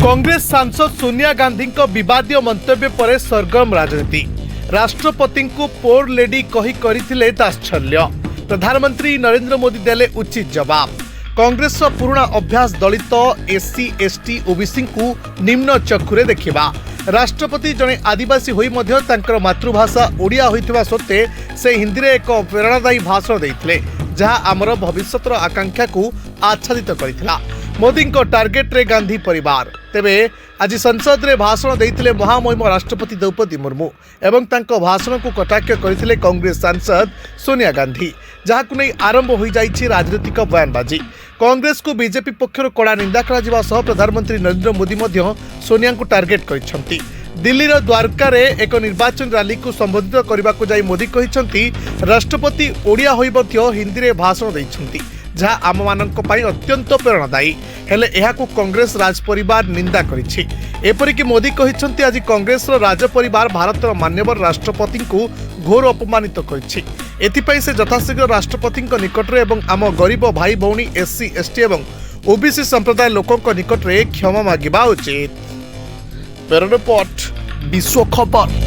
कांग्रेस सांसद सोनिया गांधी विवादीय मंतव्य पर सरगर्म राजनीति। राष्ट्रपति को पोर लेडी कही करथिले ताच्छल्य। प्रधानमंत्री नरेंद्र मोदी देले उचित जवाब। कांग्रेस पुराना अभ्यास दलित एससी एसटी ओबीसी को निम्न चक्षुरे देखिबा। राष्ट्रपति जने आदिवासी होई मध्य तांकर मातृभाषा ओडिया होइथिबा सत्ते से हिंदी रे एक प्रेरणादायी भाषण देइथिले, जहां आमर भविष्यतर आकांक्षा को आच्छादित करिथिला। मोदी को टार्गेट रे गांधी परिवार। तेबे आज संसद रे भाषण देइथिले महामहिम राष्ट्रपति द्रौपदी मुर्मू एवं तांको भाषण को कटाक्ष करथिले कांग्रेस सांसद सोनिया गांधी, जहां नहीं आरंभ हो जाइछि राजनीतिक बयानबाजी। कांग्रेस को बीजेपी पक्षर कड़ा निंदा करा सह प्रधानमंत्री नरेंद्र मोदी मध्य सोनिया को टार्गेट करिसेंती। दिल्ली रो द्वारका रे एक निर्वाचन रैली को संबोधित करने को जाई मोदी कहिसेंती राष्ट्रपति ओडिया होई मध्य हिंदी रे भाषण दैछंती, जहां आम मानक पई अत्यंत प्रेरणादायी। हेले एहाकू कांग्रेस राज परिवार निंदा करिछि। एपरिक मोदी कहिसेंती आज कांग्रेस राज परिवार भारतर मान्यवर राष्ट्रपति को घोर अपमानित करिछि। एथिपई से यथाशीघ्र राष्ट्रपति निकट रे एवं आम गरीब भाई भौणी एससी एसटी एवं ओबीसी संप्रदाय लोकों निकट रे क्षमा मागिबा उचित। ब्यूरो रिपोर्ट, विश्व खबर।